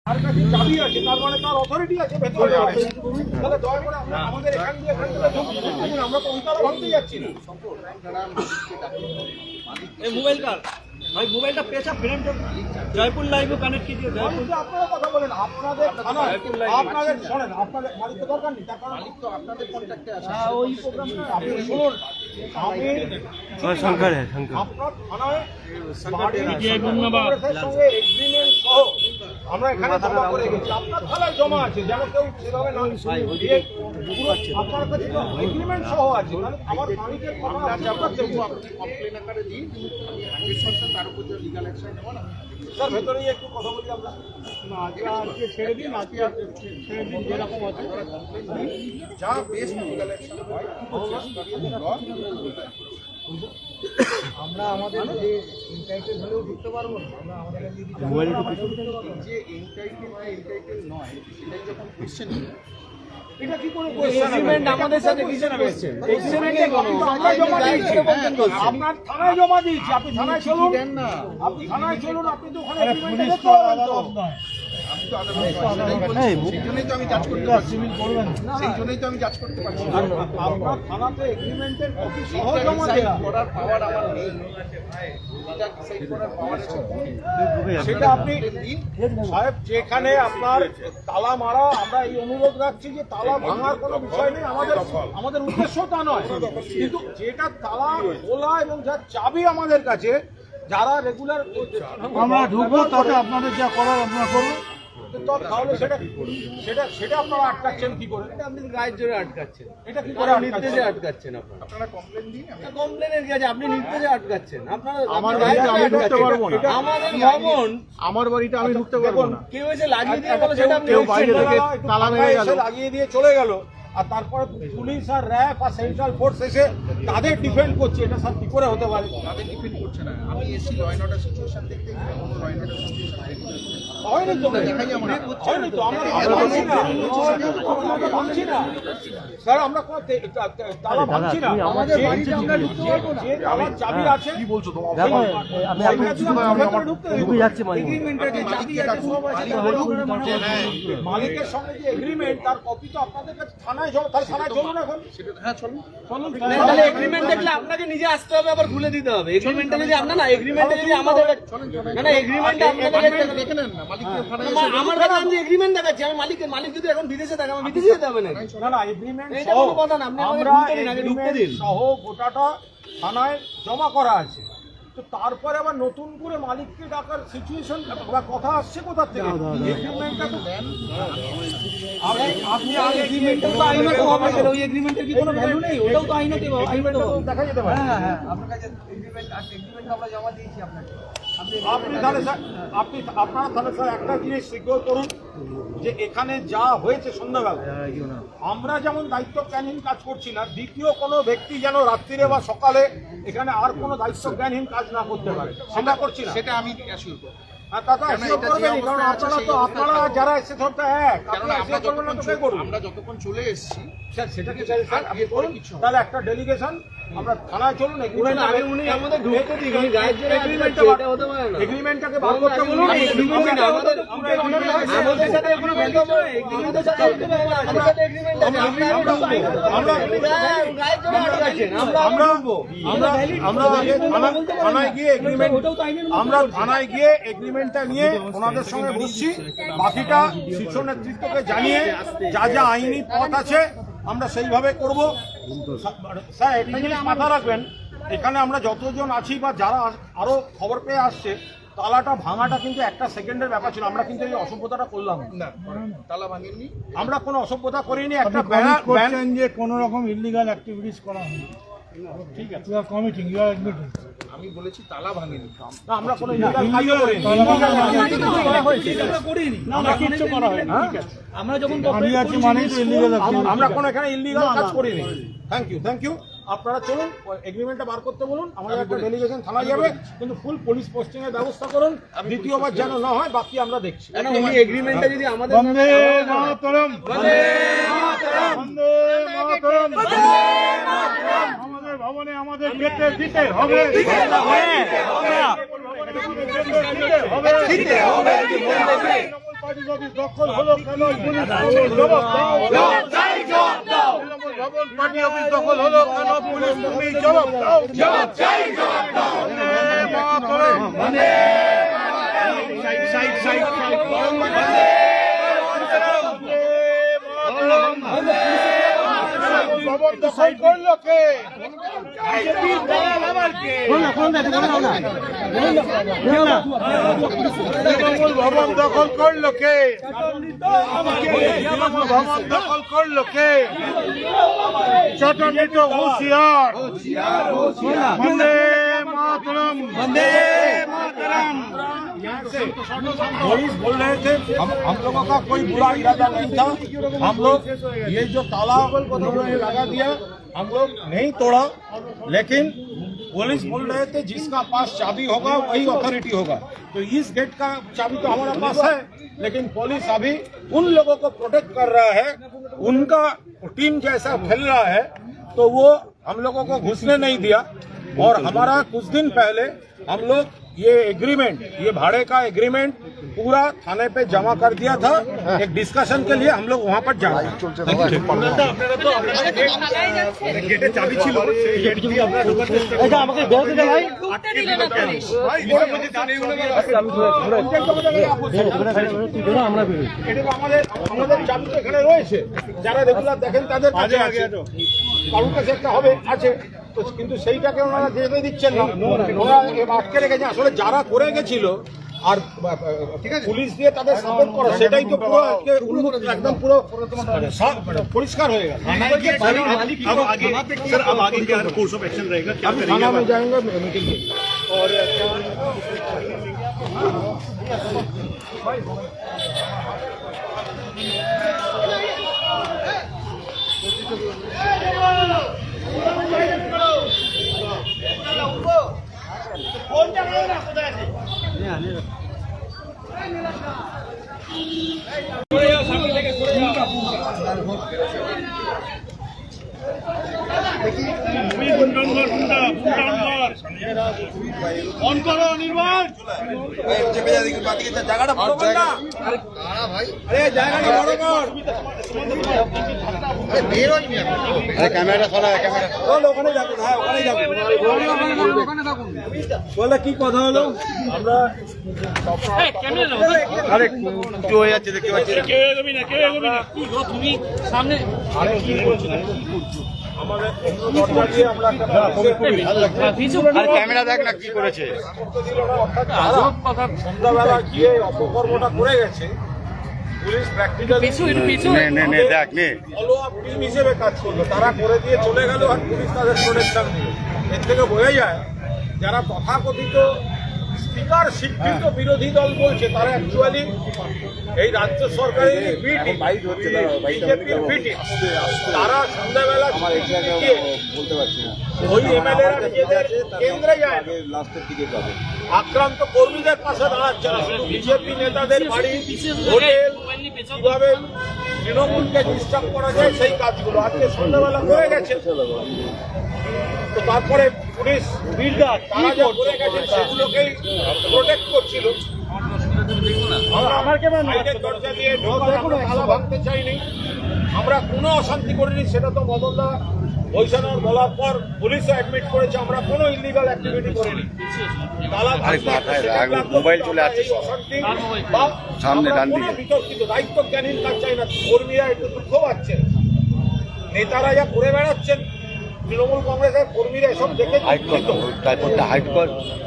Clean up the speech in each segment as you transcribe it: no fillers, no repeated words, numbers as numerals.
তার কাছে চাবি আছে, তার মানে তার অথরিটি আছে ভেতরে। তাহলে দয়া করে আমাদের এখান দিয়ে আমরা তো ওইটারও ভাঙতে যাচ্ছি না। এই মোবাইল কার ভাই, মোবাইলটা পেছা ফ্রেমটা জয়পুর লাইভে কানেক্ট कीजिए। আপনারা কথা বলেন, আপনাদের থানায় আপনাদের শোনেন, আপনাদের মালিক তো দরকার নেই, তার কারণ মালিক তো আপনাদের কন্ট্যাক্টে আছে। ওই প্রোগ্রামটা আপনি শুনুন, আমি শঙ্কর হ্যাঁ শঙ্কর আপনার থানায় কংগ্রেসের সঙ্গে এগ্রিমেন্ট সহ আমরা এখানে জমা করে গেছি, আপনার থানায় জমা আছে, যেন কেউ সেভাবে না দিয়ে আপনার কাছে তো এগ্রিমেন্ট সহ আছে। তাহলে আমার মালিকের কথা কমপ্লেন আকারে দিই, আমি 100% তার উপর যে লিগ্যাল অ্যাকশন নেব না। স্যার ভেতরে একটু কথা বলি আমরা, আজকে ছেড়ে দিন, আজকে ছেড়ে দিন, যেরকম আছে যা বেস্ট লিগ্যাল অ্যাকশন হয় আমরা আমাদের যে ইনটাইটেল হলেও ঢুকতে পারবো না। আমরা আমাদের যে ইনটাইটেল নয় সেটাই যখন কোশ্চেন এটা কি করে এগ্রিমেন্ট আমাদের সাথে কিসের কোশ্চেন? এগ্রিমেন্টে কোনো আমরা জমা দিয়েছি, আপনার থানায় জমা দিয়েছি, আপনি থানায় চলুন না, আপনি থানায় চলুন, আপনি তো ওখানে এগ্রিমেন্টে দেখতে পাবেন তো। সেই জন্যই তো আমি জাজ করতে পারছি, সেই জন্যই তো আমি জাজ করতে পারছি। আপনার থানাতে এগ্রিমেন্টের কপি সহ জমা দেওয়া করার পাওয়ার আমার নেই, এটা ডিসাইড করার পাওয়ার আছে সেটা আপনি সাহেব, যেখানে আপনার তালা মারা, আমরা এই অনুরোধ রাখছি যে তালা ভাঙার কোনো বিষয় নেই, আমাদের উদ্দেশ্য তা নয়, কিন্তু যেটা তালা খোলা এবং যার চাবি আমাদের কাছে, যারা রেগুলার আমরা ঢুকবো তাতে আপনাদের যা করার আপনারা করবেন। তাহলে সেটা আপনারা আটকাচ্ছেন কি করে? আপনি গায়ের জোরে আটকাচ্ছেন, এটা কি করে নির্দেশে আটকাচ্ছেন? আপনারা কমপ্লেন দিন, কমপ্লেনের কি আছে? আপনি নির্দেশে আটকাচ্ছেন, আপনারা আমার বাড়িতে আমি ঢুকতে পারবো না, আমাদের ভবন, আমার বাড়িতে আমি ঢুকতে পারবো না। কেউ এসে লাগিয়ে দিয়ে বলে সেটা আপনি কেউ বাইরে থেকে তালা মেরে গেল, লাগিয়ে দিয়ে চলে গেল, আর তারপরে পুলিশ আর র্যাব আর সেন্ট্রাল ফোর্স এসে তাদের ডিফেন্ড করছে, এটা স্যার কি করে হতে পারে? তাদের ডিফেন্ড করছে না, আমি এসি ল অ্যান্ড অর্ডার সিচুয়েশন দেখতে গিয়ে কোনো ল অ্যান্ড অর্ডার সিচুয়েশন হয়নি তো, হয়নি তো, আমরা ভাঙছি না স্যার, আমরা কোনো তালা ভাঙছি না, আমাদের বাড়িতে আমরা ঢুকতে পারবো না, যে তালার চাবি আছে কি বলছো তোমার, মালিকের সঙ্গে যে এগ্রিমেন্ট, তার কপি তো আপনাদের কাছে থানায়, তাহলে থানায় চলুন এখন। হ্যাঁ চলুন, তাহলে এগ্রিমেন্ট দেখলে আপনাকে নিজে আসতে হবে, আবার খুলে দিতে হবে। এগ্রিমেন্টটা যদি আপনার না, এগ্রিমেন্টটা যদি আমাদের না, না এগ্রিমেন্টটা আপনাদের দেখে নেন না, আমার কাছে আমি এগ্রিমেন্ট দেখাচ্ছি, আমি মালিক যদি এখন বিদেশে থাকে, আমি বিদেশে যেতে হবে না। না না, এগ্রিমেন্ট এটা কোনো কথা না, আপনি আমরা ঢুকতে দিন সহ গোটাটা থানায় জমা করা আছে, তো তারপরে আবার নতুন করে মালিককে ডাকার সিচুয়েশন বা কথা আসছে কোথা থেকে? এগ্রিমেন্টটা তো দেন আপনি, এগ্রিমেন্টটা তো আইনত হবে, ওই এগ্রিমেন্টের কি কোনো ভ্যালু নেই? ওটাও তো আইনত দেখা যেতে পারে। হ্যাঁ হ্যাঁ, আপনার কাছে এগ্রিমেন্ট আমরা জমা দিয়েছি আপনাকে। আপনি তাহলে স্যার, আপনারা তাহলে স্যার একটা জিনিস সিকিউর করুন যে এখানে যা হয়েছে সন্ধ্যাবেলা, আমরা যেমন দায়িত্ব জ্ঞানহীন কাজ করছি না, দ্বিতীয় কোনো ব্যক্তি যেন রাত্রিরে বা সকালে এখানে আর কোনো দায়িত্ব জ্ঞানহীন কাজ না করতে পারে, সেটা করছি না, সেটা আমি অ্যাসিওর করব। আপনারা যারা এসে ধরতে আমরা যতক্ষণ চলে এসেছি স্যার, সেটা কি স্যার আপনি বলুন, তাহলে একটা ডেলিগেশন আমরা থানায় চলুন, এগ্রিমেন্টটাকে বার করতে বলুন, আমরা থানায় গিয়ে এগ্রিমেন্টটা নিয়ে ওনাদের সঙ্গে বসছি, বাকিটা শীর্ষ নেতৃত্বকে জানিয়ে যা যা আইনি পথ আছে আমরা সেইভাবে করব। স্যার একটা জিনিস মাথায় রাখবেন, এখানে আমরা যতজন আছি বা যারা আরো খবর পেয়ে আসছে, তালাটা ভাঙাটা কিন্তু একটা সেকেন্ডের ব্যাপার ছিল, আমরা কিন্তু এই অসভ্যতাটা করলাম না, তালা ভাঙেননি, আমরা কোনো অসভ্যতা করিনি। একটা ব্যানার করছেন যে কোনো রকম ইলিগাল অ্যাক্টিভিটিস করা হয়নি, ঠিক আছে, you are committing, you are admitting. আমি বলেছি তালা ভাঙেনি, না আমরা কোনো ইলিগাল কাজ করিনি, আমরা কিচ্ছু করা হয়নি, ঠিক আছে, আমরা যখন আমি আছি মানে ইলিগাল, আমরা কোনো এখানে ইলিগাল কাজ করিনি। থ্যাংক ইউ, আপনারা চলুন, এগ্রিমেন্টটা বার করতে বলুন, আমাদের একটা ডেলিগেশন থানায় যাবে, কিন্তু ফুল পুলিশ পোস্টিং এর ব্যবস্থা করুন, দ্বিতীয়বার যেন না হয়, বাকি আমরা দেখছি। এগ্রিমেন্টটা যদি আমাদের বন্দে মাতরম, বন্দে মাতরম, আমাদের ভবনে আমাদের গেটে দিতে হবে, দিতে হবে। পার্টির অফিস দখল হলো কেন? পুলিশ তুমি জবাব দাও। তৃণমূল ভবন পার্টি অফিস দখল হলো কেন? পুলিশ তুমি জবাব দাও। ভবন দখল করলো কে? তৃণমূল ভবন দখল করলো কে? তৃণমূল ভবন দখল করলো কে? চটনিত হুঁশিয়ার। বন্দে मातरम। बंदे मातरम। पुलिस बोल रहे थे हम लोगों का कोई बुरा इरादा नहीं था। हम लोग ये जो ताला उन्होंने लगा दिया हम लोग नहीं तोड़ा, लेकिन पुलिस बोल रहे थे जिसका पास चाबी होगा वही अथॉरिटी होगा। तो इस गेट का चाबी तो हमारे पास है, लेकिन पुलिस अभी उन लोगों को प्रोटेक्ट कर रहा है, उनका टीम जैसा फैल रहा है, तो वो हम लोगों को घुसने नहीं दिया। और हमारा कुछ दिन पहले हम लोग ये एग्रीमेंट, ये भाड़े का एग्रीमेंट पूरा थाने पे जमा कर दिया था। एक डिस्कशन के लिए हम लोग वहाँ पर जा रहे हैं। गेटे चाबी ছিল এটা আমাকে দাও দিতে ভাই ঢুকতে দিলে না পুলিশ আমরা বেরোই। এটা তো আমাদের চাবি তো এখানে রয়েছে, যারা রেগুলার দেখেন তাদের কাছে আছে, কারোর কাছে একটা হবে আছে, কিন্তু সেইটাকে ওনারা যেতে দিচ্ছেন না, ওরা আটকে রেখেছে। আসলে যারা করে গেছিল আর পুলিশ দিয়ে তাদের সাপোর্ট করা, সেটাই তো পুরো আজকে একদম পুরো পরিষ্কার হয়ে গেছে। থানা में जाएंगे मीटिंग के और জায়গাটা বড় কর না, আরে জায়গাটা বড় কর, ক্যামেরাটা সরা, ক্যামেরা ওখানে যাবো। হ্যাঁ ওখানে যাবো, বলে কি কথা হলো আমরা আরে কি হয়ে যাচ্ছে দেখতে পাচ্ছি। তুমি সামনে আরে কি বলছো আমাদের দরজা দিয়ে আমরা ক্যামেরা দেখ না কি করেছে। সন্ধ্যাবেলা গিয়ে অপকর্মটা করে গেছে police practically follow up team হিসেবে কাজ করলো, তারা করে দিয়ে চলে গেল আর পুলিশ তাদের প্রোটেকশন দিল। এর থেকে বোঝা যায় যারা তথাকথিত স্পিকার শিক্ষিত বিরোধী দল বলছে তারা অ্যাকচুয়ালি এই রাজ্য সরকারের বিজেপির পিটি। তারা সন্ধ্যাবেলা বলতে পারছি না ওই এমএলএরা নিজেদের কেন্দ্রে যায়, আক্রান্ত কর্মীদের পাশে দাঁড়াচ্ছে না, শুধু বিজেপি নেতাদের বাড়ি হোটেল কিভাবে তৃণমূলকে ডিস্টার্ব করা যায় সেই কাজগুলো আজকে সন্ধ্যাবেলা করে গেছে। তো তারপরে পুলিশ তারা যা করে গেছে সেগুলোকেই প্রোটেক্ট করছিল। দরজা দিয়ে তালা ভাঙতে চাইনি, আমরা কোনো অশান্তি করিনি, সেটা তো মদনদা বৈশানর বলার পর পুলিশও অ্যাডমিট করেছে আমরা কোনো ইলিগাল অ্যাক্টিভিটি করিনি। তালা মোবাইল চলে আসছে অশান্তি বা সামনে বিতর্কিত দায়িত্বজ্ঞানীর কাজ চাই না। কর্মীরা একটু দুঃখ পাচ্ছেন, নেতারা যা করে বেড়াচ্ছেন, তৃণমূল কংগ্রেসের কর্মীরা এসব দেখে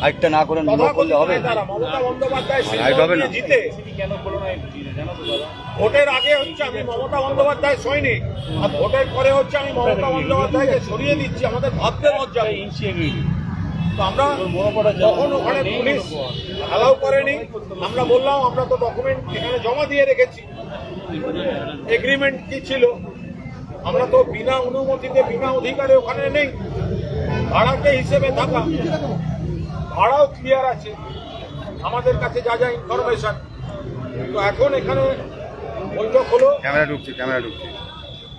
হাইটটা না করে করলে হবে। মমতা বন্দ্যোপাধ্যায় জিতে ভোটের আগে হচ্ছে আমি মমতা বন্দ্যোপাধ্যায় সৈনিক, আর ভোটের পরে হচ্ছে আমি মমতা বন্দ্যোপাধ্যায়কে সরিয়ে দিচ্ছি, আমাদের ভাবতে লজ্জা। তো আমরা তখন ওখানে পুলিশ অ্যালাউ করেনি, আমরা বললাম আমরা তো ডকুমেন্ট এখানে জমা দিয়ে রেখেছি, এগ্রিমেন্ট কি ছিল, আমরা তো বিনা অনুমতিতে বিনা অধিকারে ওখানে নেই, ভাড়াটে হিসেবে থাকা, ভাড়াও ক্লিয়ার আছে আমাদের কাছে যা যা ইনফরমেশন। তো এখন এখানে বৈঠক হলো, ক্যামেরা ঢুকছে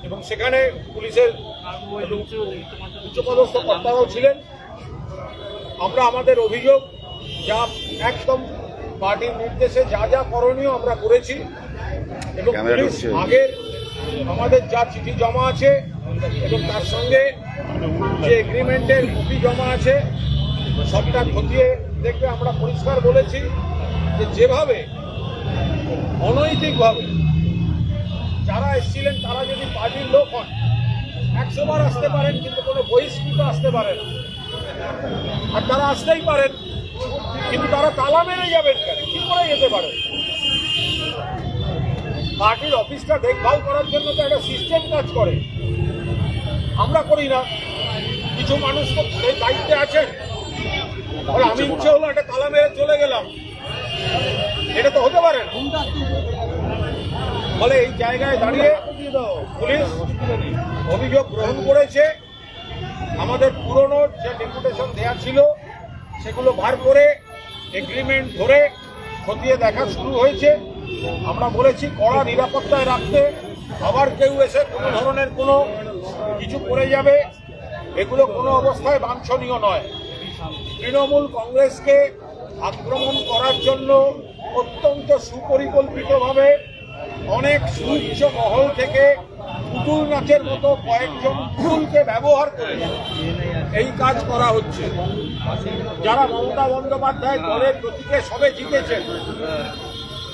এবং সেখানে পুলিশের উচ্চপদস্থ কর্তারাও ছিলেন। আমরা আমাদের অভিযোগ যা একদম পার্টির নির্দেশে যা যা করণীয় আমরা করেছি এবং পুলিশ আগের আমাদের যা চিঠি জমা আছে এবং তার সঙ্গে যে এগ্রিমেন্টের কপি জমা আছে সবটা খতিয়ে দেখবে। আমরা পরিষ্কার বলেছি যে যেভাবে অনৈতিকভাবে যারা এসেছিলেন তারা যদি পার্টির লোক হন 100 বার আসতে পারেন, কিন্তু কোনো বহিষ্কৃত আসতে পারে না। আর তারা আসতেই পারেন, কিন্তু তারা তালা মেরে যাবেন কেন? কি করে যেতে পারে? পার্টির অফিসটা দেখভাল করার জন্য তো একটা সিস্টেম কাজ করে, আমরা করি না। কিছু মানুষ তো সেই দায়িত্বে আছেন, আমি ইচ্ছে হলো একটা তালা মেরে চলে গেলাম, এটা তো হতে পারে না। ফলে এই জায়গায় দাঁড়িয়ে পুলিশ অভিযোগ গ্রহণ করেছে। আমাদের পুরনো যে ডেপুটেশন দেওয়া ছিল সেগুলো বার করে এগ্রিমেন্ট ধরে খতিয়ে দেখা শুরু হয়েছে। আমরা বলেছি কড়া নিরাপত্তায় রাখতে, আবার কেউ এসে কোনো ধরনের কোনো কিছু করে যাবে, এগুলো কোনো অবস্থায় বাঞ্ছনীয় নয়। তৃণমূল কংগ্রেসকে আক্রমণ করার জন্য অত্যন্ত সুপরিকল্পিতভাবে অনেক সুউচ্চ মহল থেকে পুতুল নাচের মতো কয়েকজন পুতুলকে ব্যবহার করে এই কাজ করা হচ্ছে। যারা মমতা বন্দ্যোপাধ্যায় দলের প্রতীকে সবে জিতেছেন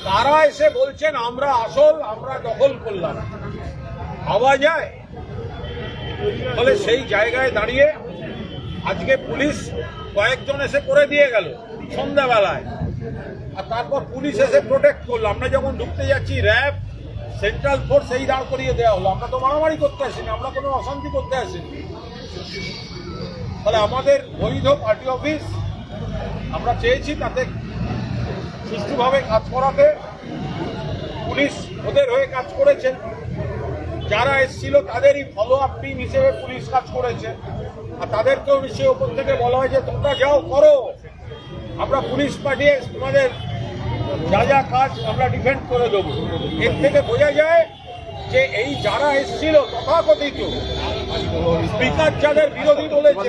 তারা এসে বলছেন আমরা আসল, আমরা দখল করলাম। ভাবা যায়? ফলে সেই জায়গায় দাঁড়িয়ে আজকে পুলিশ কয়েকজন এসে করে দিয়ে গেল সন্ধ্যাবেলায়, আর তারপর পুলিশ এসে প্রোটেক্ট করলো। আমরা যখন ঢুকতে যাচ্ছি র্যাব, সেন্ট্রাল ফোর্স এই দাঁড় করিয়ে দেওয়া হলো। আমরা তো মারামারি করতে আসিনি, আমরা কোনো অশান্তি করতে আসিনি। ফলে আমাদের বৈধ পার্টি অফিস আমরা চেয়েছি তাতে সুষ্ঠুভাবে কাজ করাতে। পুলিশ ওদের হয়ে কাজ করেছেন, যারা এসেছিল তাদেরই ফলো আপ টিম হিসেবে পুলিশ কাজ করেছে। আর তাদেরকেও নিশ্চয়ই ওপর থেকে বলা হয় যে তোমরা যাও করো, আমরা পুলিশ পাঠিয়ে তোমাদের যা যা কাজ আমরা ডিফেন্ড করে দেবো। এর থেকে বোঝা যায় যে এই যারা এসেছিল তথাকথিত স্পিকার যাদের বিরোধী বলেছে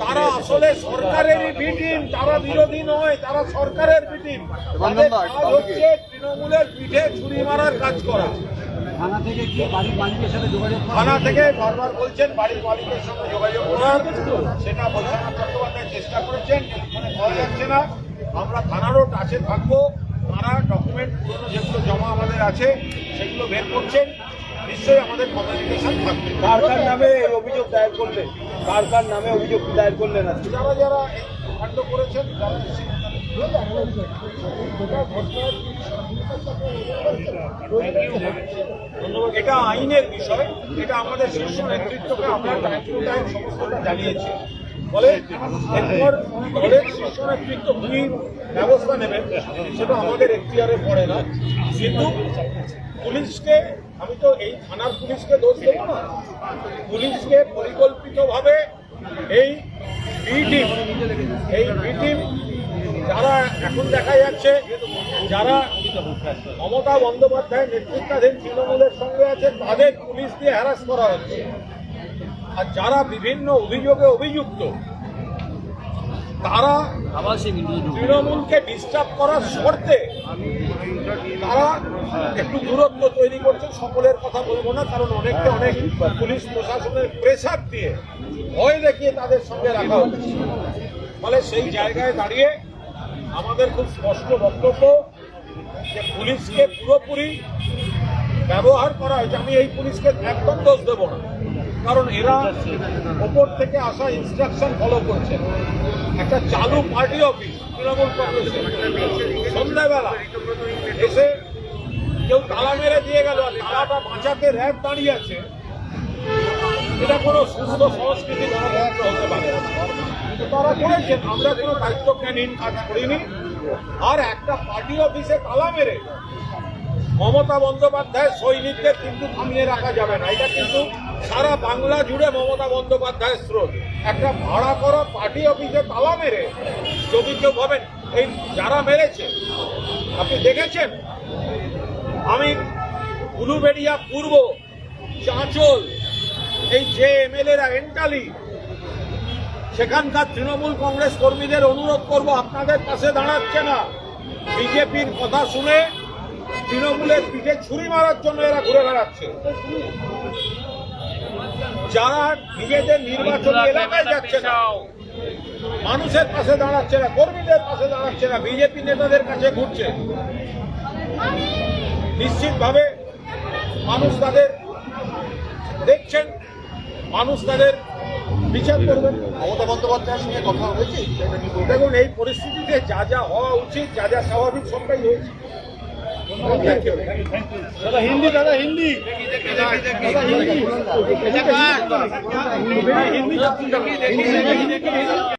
তারা আসলে সরকারেরই বি টিম, তারা বিরোধী নয়, তারা সরকারের বি টিম। তাদের কাজ হচ্ছে তৃণমূলের পিঠে ছুরি মারার কাজ করা। থানা থেকে কি বাড়ির মালিকের সাথে যোগাযোগ থানা থেকে বারবার বলছেন বাড়ির মালিকের সঙ্গে যোগাযোগ করার, সেটা বৈদ্যনাথ চট্টোপাধ্যায় চেষ্টা করেছেন, এখানে পাওয়া যাচ্ছে না। আমরা থানারও কাছে থাকবো, তারা ডকুমেন্ট পুরনো যেগুলো জমা আমাদের আছে সেগুলো বের করছেন, নিশ্চয়ই আমাদের কমিউনিকেশন থাকবে। কার নামে অভিযোগ দায়ের করলেন? কার নামে অভিযোগ দায়ের করলেন? যারা যারা এই কাণ্ড করেছেন, যারা এটা আইনের বিষয়, এটা আমাদের শীর্ষ নেতৃত্বকে আমরা টাইম টু টাইম সমস্তটা জানিয়েছি। ফলে এরপর দলের শীর্ষ নেতৃত্ব কি ব্যবস্থা নেবেন সেটা আমাদের এখতিয়ারে পড়ে না। কিন্তু পুলিশকে, আমি তো এই থানার পুলিশকে দোষ দেবো না, পুলিশকে পরিকল্পিতভাবে এই বি টিম যারা এখন দেখা যাচ্ছে যারা মমতা বন্দ্যোপাধ্যায়ের নেতৃত্বাধীন তৃণমূলের সঙ্গে আছে তাদের পুলিশ দিয়ে হ্যারাস করা হচ্ছে। আর যারা বিভিন্ন অভিযোগে অভিযুক্ত তারা তৃণমূলকে ডিস্টার্ব করার শর্তে তারা একটু দূরত্ব তৈরি করছে। সকলের কথা বলবো না, কারণ অনেক পুলিশ প্রশাসনের প্রেসার দিয়ে ভয় দেখিয়ে তাদের সঙ্গে রাখা হচ্ছে। ফলে সেই জায়গায় দাঁড়িয়ে আমাদের খুব স্পষ্ট বক্তব্য যে পুলিশকে পুরোপুরি ব্যবহার করা হয়েছে। আমি এই পুলিশকে একদম দোষ দেবো না, কারণ এরা ওপর থেকে আসা ইনস্ট্রাকশন ফলো করছে। একটা চালু পার্টি অফিস তৃণমূল কংগ্রেসের সন্ধ্যাবেলা এসে কেউ তালা মেরে দিয়ে গেল, আর তালাটা বাঁচাতে র্যাব দাঁড়িয়ে আছে, এটা কোনো সুস্থ সংস্কৃতি গণতন্ত্র হতে পারে না। তারা করেছেন, আমরা কোনো দায়িত্বজ্ঞানহীন কাজ করিনি। আর একটা পার্টি অফিসে তালা মেরে মমতা বন্দ্যোপাধ্যায় সৈনিকদের কিন্তু থামিয়ে রাখা যাবে না। এটা কিন্তু সারা বাংলা জুড়ে মমতা বন্দ্যোপাধ্যায়ের স্রোত। একটা ভাড়া করা পার্টি অফিসে তালা মেরে যদি কেউ ভাবেন এই যারা মেরেছে, আপনি দেখেছেন আমি উলুবেড়িয়া পূর্ব, চাঁচল, এই যে এমএলএরা এন্টালি, সেখানকার তৃণমূল কংগ্রেস কর্মীদের অনুরোধ করব আপনাদের পাশে দাঁড়াচ্ছে না, বিজেপির কথা শুনে তৃণমূলের পিঠে ছুরি মারার জন্য এরা ঘুরে বেড়াচ্ছে। যারা নিজেদের নির্বাচনী এলাকায় যাচ্ছে না, মানুষের পাশে দাঁড়াচ্ছে না, কর্মীদের পাশে দাঁড়াচ্ছে না, বিজেপি নেতাদের কাছে ঘুরছে, নিশ্চিতভাবে মানুষ তাদের দেখছেন, মানুষ তাদের বিচার করবেন। মমতা বন্দ্যোপাধ্যায়ের সঙ্গে কথা হয়েছে? দেখুন, এই পরিস্থিতিতে যা যা হওয়া উচিত, যা যা স্বাভাবিক, সবটাই হয়েছে। দাদা হিন্দি, দাদা হিন্দি, হিন্দি